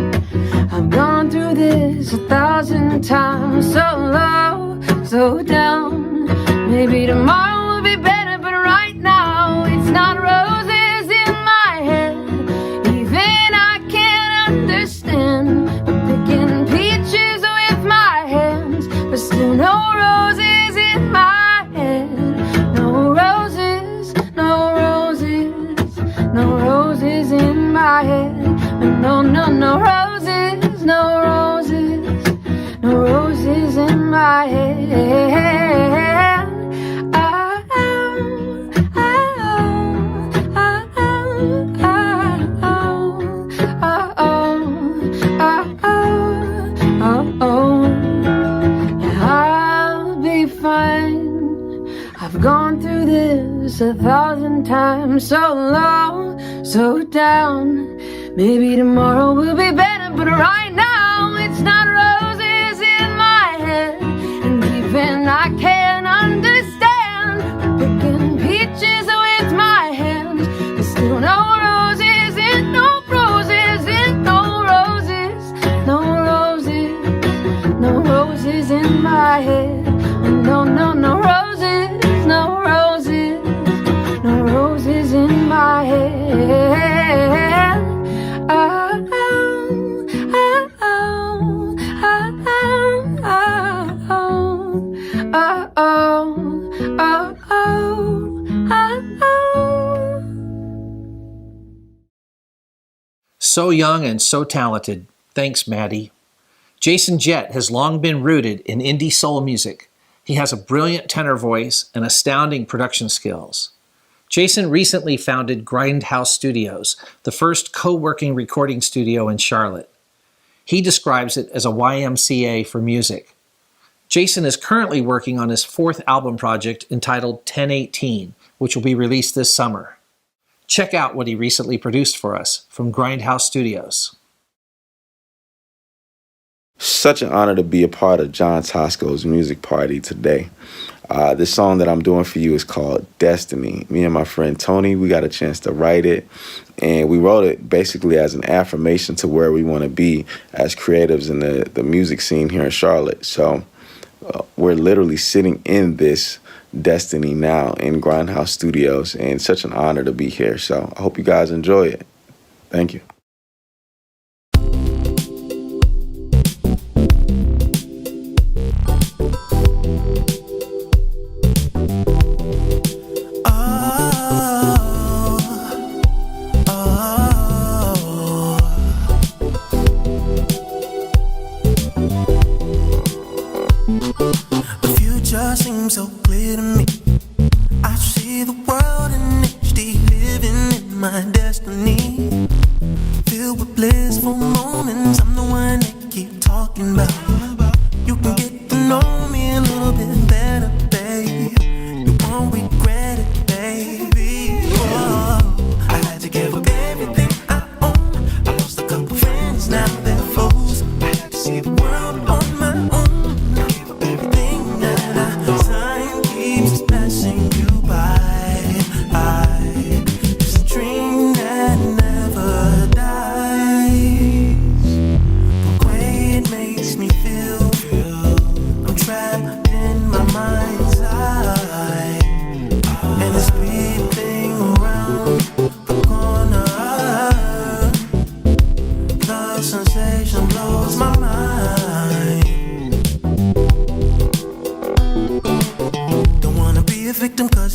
[SPEAKER 18] I've gone through this 1,000 times, so low, so down. Maybe tomorrow will be better, but right now it's not roses in my head. Even I can't understand, but picking peaches with my hands, but still no roses in my head. No roses, no roses, no roses in my head. No, no, no roses, no roses, no roses in my head. I was 1,000 times so low, so down. Maybe tomorrow will be better, but right now it's not roses in my head. And even I can't understand picking peaches with my hands. There's still no roses in, no roses in, no roses, no roses, no roses in my head. No, no, no roses, no roses, no roses in my head. Oh, oh, oh, oh, oh, oh, oh, oh, oh.
[SPEAKER 1] So young and so talented. Thanks, Maddie. Jason Jett has long been rooted in indie soul music. He has a brilliant tenor voice and astounding production skills. Jason recently founded Grindhouse Studios, the first co-working recording studio in Charlotte. He describes it as a YMCA for music. Jason is currently working on his fourth album project entitled 1018, which will be released this summer. Check out what he recently produced for us from Grindhouse Studios.
[SPEAKER 19] Such an honor to be a part of John Tosco's music party today. This song that I'm doing for you is called Destiny. Me and my friend Tony, we got a chance to write it, and we wrote it basically as an affirmation to where we want to be as creatives in the music scene here in Charlotte. So we're literally sitting in this destiny now in Grindhouse Studios, and it's such an honor to be here. So I hope you guys enjoy it. Thank you.
[SPEAKER 20] Seems so clear to me. I see the world in HD, living in my destiny. Filled with blissful moments, I'm the one they keep talking about. You can get to know me a little bit better, babe. You won't regret it, baby. Whoa. I had to give up everything I own. I lost a couple friends, now they're foes. I had to see the world on my own.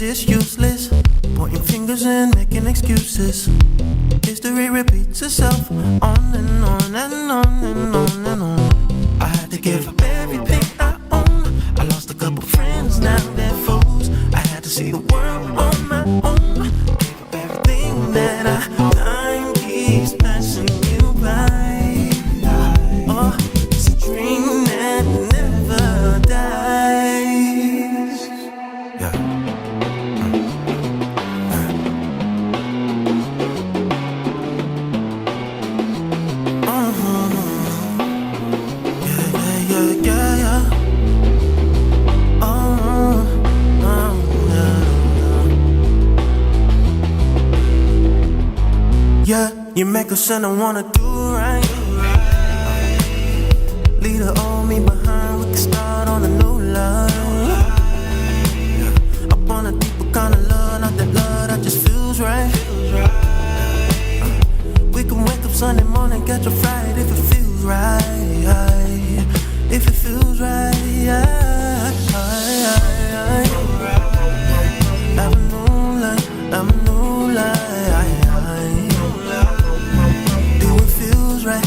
[SPEAKER 20] It's useless, pointing fingers and making excuses. History repeats itself on and on and on and on and on. I had to give up everything I own. I lost a couple friends, now they're foes. I had to see the world on my own. Gave up everything that time keeps passing you by. Oh, it's a dream that never dies. Yeah. You make a son I wanna do right. Leave the old me behind, we can start on a new love. I want a deeper kind of love, not that love that just feels right. We can wake up Sunday morning, catch a flight if it feels right. If it feels right. Have a new life, have a new life. Do it feels right.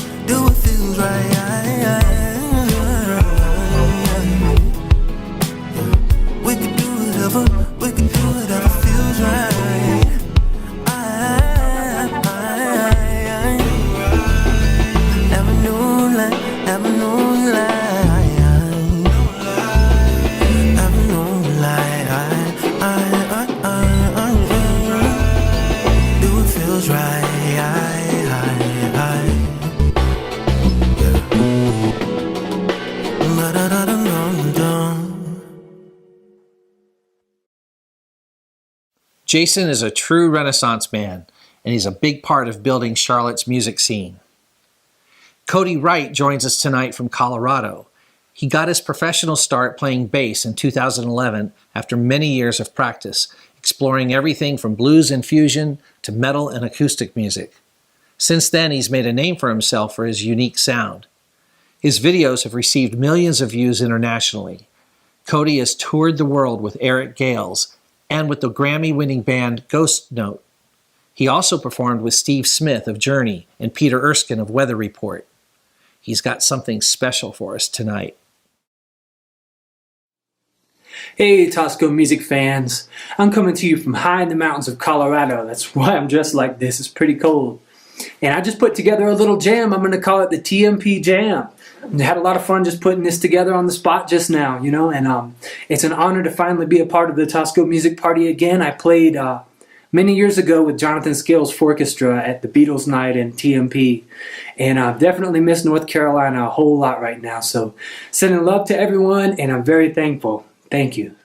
[SPEAKER 20] We can do whatever feels right. Have a new life, have a new life. Have a new life.
[SPEAKER 1] Jason is a true Renaissance man, and he's a big part of building Charlotte's music scene. Cody Wright joins us tonight from Colorado. He got his professional start playing bass in 2011 after many years of practice, exploring everything from blues and fusion to metal and acoustic music. Since then, he's made a name for himself for his unique sound. His videos have received millions of views internationally. Cody has toured the world with Eric Gales and with the Grammy-winning band Ghost Note. He also performed with Steve Smith of Journey and Peter Erskine of Weather Report. He's got something special for us tonight.
[SPEAKER 21] Hey Tosco Music fans, I'm coming to you from high in the mountains of Colorado. That's why I'm dressed like this, it's pretty cold. And I just put together a little jam, I'm going to call it the TMP Jam. I had a lot of fun just putting this together on the spot just now, you know, and it's an honor to finally be a part of the Tosco Music Party again. I played many years ago with Jonathan Scales' Orchestra at the Beatles Night in TMP, and I definitely miss North Carolina a whole lot right now, so sending love to everyone, and I'm very thankful. Thank you.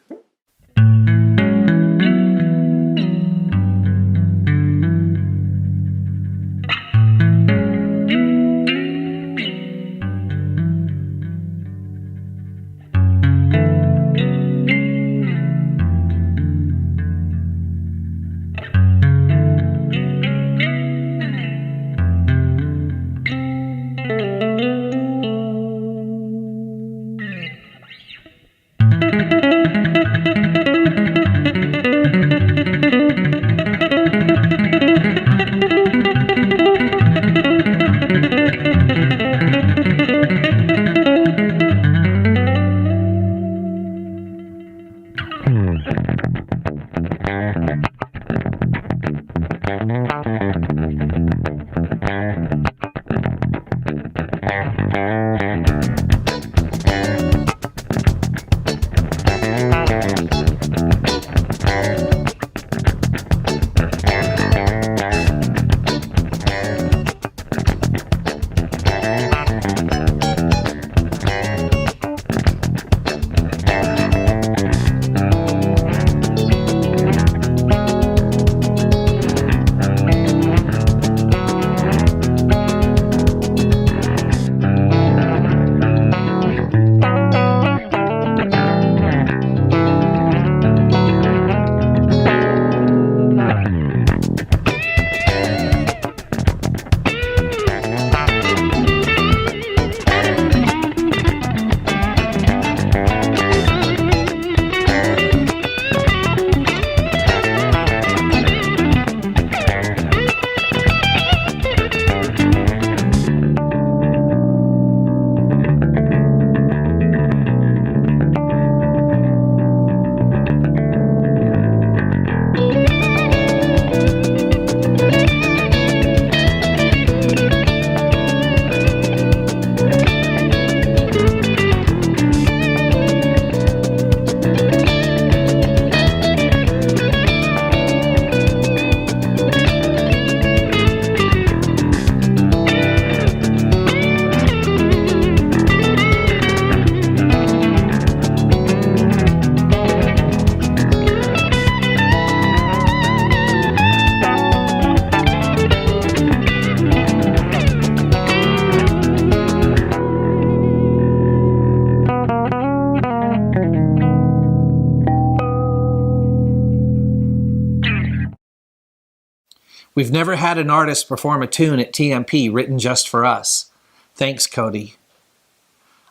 [SPEAKER 1] We've never had an artist perform a tune at TMP written just for us. Thanks, Cody.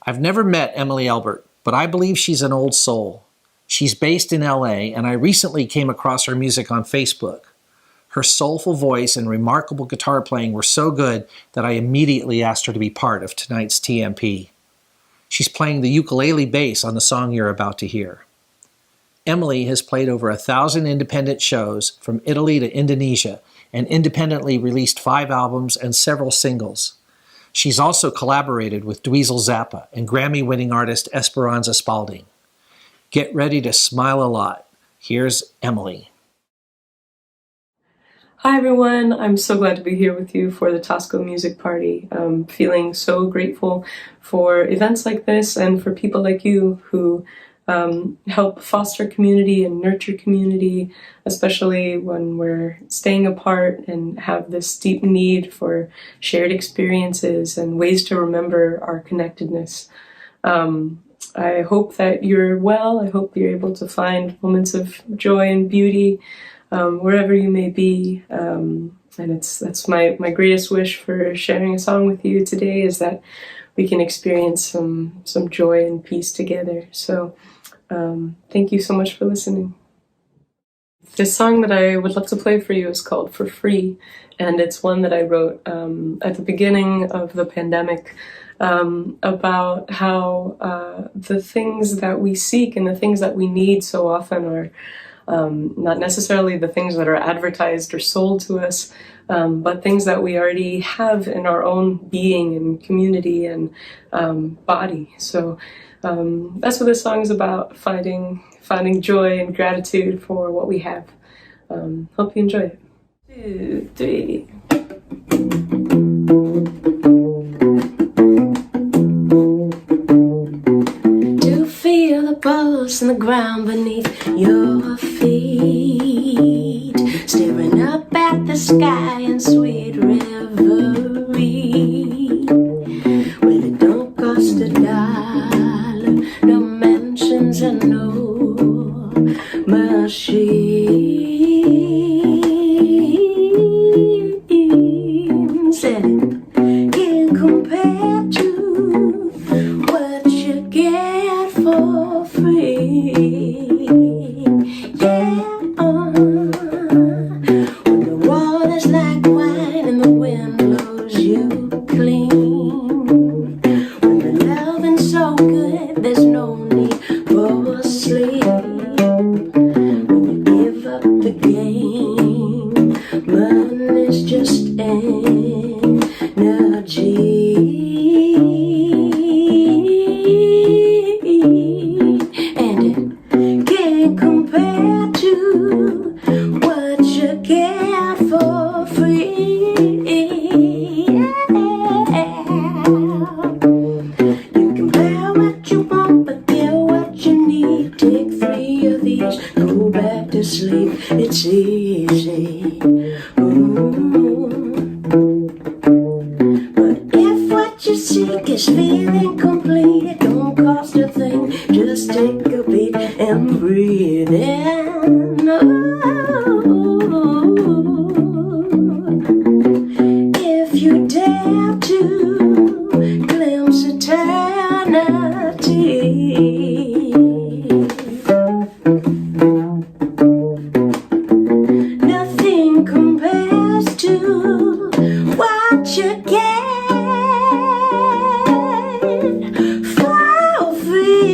[SPEAKER 1] I've never met Emily Elbert, but I believe she's an old soul. She's based in LA, and I recently came across her music on Facebook. Her soulful voice and remarkable guitar playing were so good that I immediately asked her to be part of tonight's TMP. She's playing the ukulele bass on the song you're about to hear. Emily has played over 1,000 independent shows from Italy to Indonesia and independently released 5 albums and several singles. She's also collaborated with Dweezil Zappa and Grammy-winning artist Esperanza Spalding. Get ready to smile a lot. Here's Emily.
[SPEAKER 22] Hi everyone, I'm so glad to be here with you for the Tosco Music Party. I'm feeling so grateful for events like this and for people like you who help foster community and nurture community, especially when we're staying apart and have this deep need for shared experiences and ways to remember our connectedness. I hope that you're well. I hope you're able to find moments of joy and beauty wherever you may be. And that's my greatest wish for sharing a song with you today, is that we can experience some joy and peace together. So thank you so much for listening. This song that I would love to play for you is called For Free, and it's one that I wrote at the beginning of the pandemic, about how the things that we seek and the things that we need so often are not necessarily the things that are advertised or sold to us, but things that we already have in our own being and community and body. So that's what this song is about, finding joy and gratitude for what we have. Hope you enjoy it. 2, 3.
[SPEAKER 3] To feel the pulse in the ground beneath your feet, staring up at the sky in sweet reverie. Well, it don't cost $1, no mentions and no machines, and it can't compare to what you get for free. Yeah, when the water's like wine and the wind blows you clean, when the loving's so good there's no need for sleep, when you give up the game, money's just energy. And it can't compare to what you get for free. You can buy what you want, but get what you need. Take 3 of these, go back to sleep. It's easy. But if what you seek is feeling complete, it don't cost a thing. Just take a beat and breathe in. If you dare to glimpse eternity, nothing compares to what you get for free.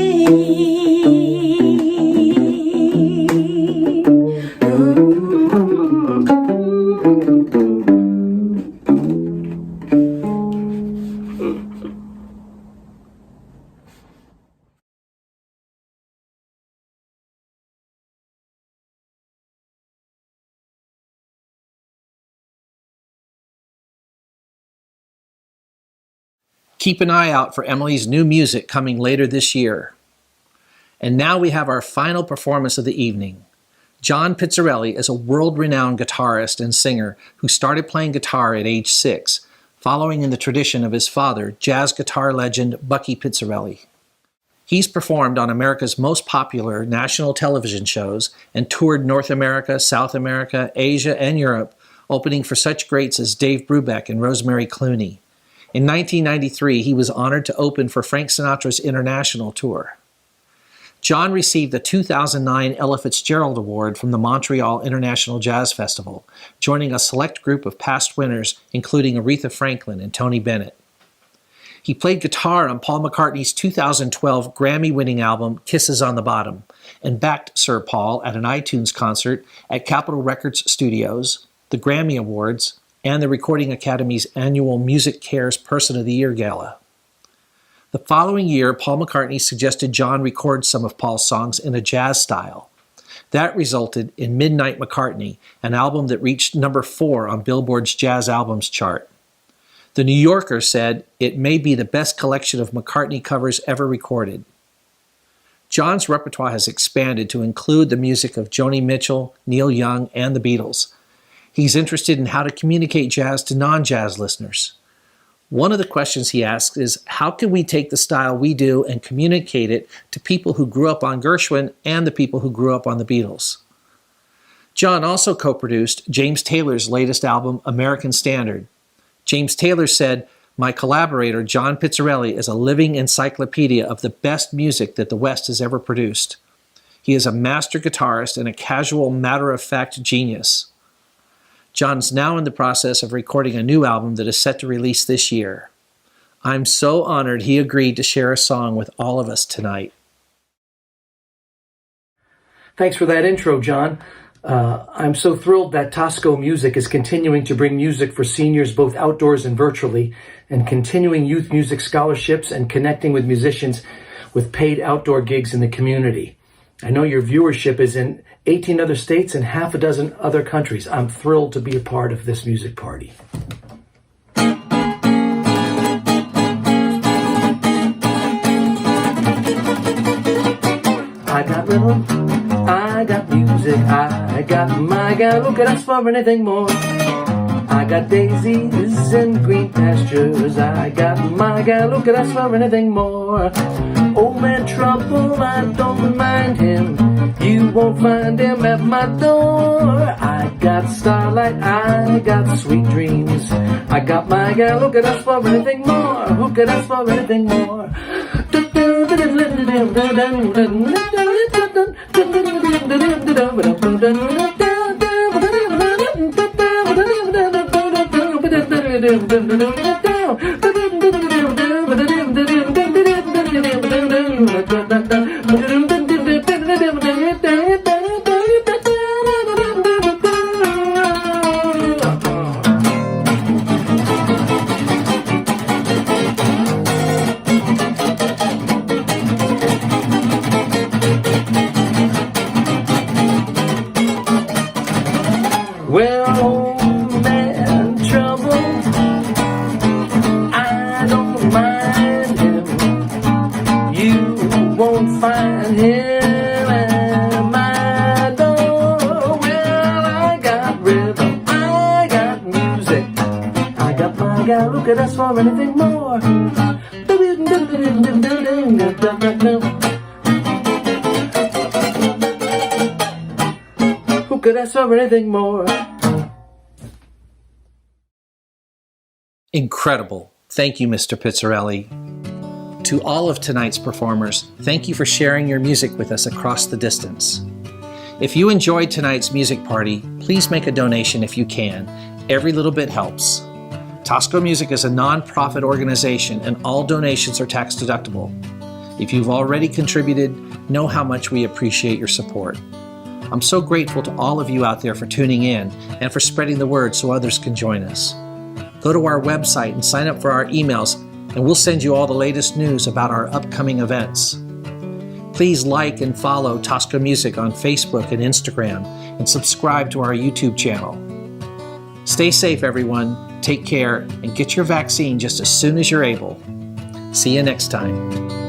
[SPEAKER 1] Keep an eye out for Emily's new music coming later this year. And now we have our final performance of the evening. John Pizzarelli is a world-renowned guitarist and singer who started playing guitar at age 6, following in the tradition of his father, jazz guitar legend Bucky Pizzarelli. He's performed on America's most popular national television shows and toured North America, South America, Asia, and Europe, opening for such greats as Dave Brubeck and Rosemary Clooney. In 1993, he was honored to open for Frank Sinatra's international tour. John received the 2009 Ella Fitzgerald Award from the Montreal International Jazz Festival, joining a select group of past winners, including Aretha Franklin and Tony Bennett. He played guitar on Paul McCartney's 2012 Grammy-winning album Kisses on the Bottom, and backed Sir Paul at an iTunes concert at Capitol Records Studios, the Grammy Awards, and the Recording Academy's annual Music Cares Person of the Year Gala. The following year, Paul McCartney suggested John record some of Paul's songs in a jazz style. That resulted in Midnight McCartney, an album that reached number 4 on Billboard's Jazz Albums chart. The New Yorker said it may be the best collection of McCartney covers ever recorded. John's repertoire has expanded to include the music of Joni Mitchell, Neil Young, and the Beatles. He's interested in how to communicate jazz to non-jazz listeners. One of the questions he asks is, how can we take the style we do and communicate it to people who grew up on Gershwin and the people who grew up on the Beatles? John also co-produced James Taylor's latest album, American Standard. James Taylor said, "My collaborator, John Pizzarelli, is a living encyclopedia of the best music that the West has ever produced. He is a master guitarist and a casual, matter-of-fact genius." John's now in the process of recording a new album that is set to release this year. I'm so honored he agreed to share a song with all of us tonight.
[SPEAKER 4] Thanks for that intro, John. I'm so thrilled that Tosco Music is continuing to bring music for seniors both outdoors and virtually, and continuing youth music scholarships and connecting with musicians with paid outdoor gigs in the community. I know your viewership is in 18 other states and half a dozen other countries. I'm thrilled to be a part of this music party. I got rhythm, I got music, I got my gal who could ask for anything more. I got daisies and green pastures, I got my gal who could ask for anything more. Old man Trouble, I don't mind him, you won't find him at my door. I got starlight, I got sweet dreams, I got my gal who could ask for anything more, who could ask for anything more. Ask for anything more. Who could ask for anything more?
[SPEAKER 1] Incredible. Thank you, Mr. Pizzarelli. To all of tonight's performers, thank you for sharing your music with us across the distance. If you enjoyed tonight's music party, please make a donation if you can. Every little bit helps. Tosco Music is a non-profit organization and all donations are tax deductible. If you've already contributed, know how much we appreciate your support. I'm so grateful to all of you out there for tuning in and for spreading the word so others can join us. Go to our website and sign up for our emails, and we'll send you all the latest news about our upcoming events. Please like and follow Tosco Music on Facebook and Instagram, and subscribe to our YouTube channel. Stay safe, everyone. Take care and get your vaccine just as soon as you're able. See you next time.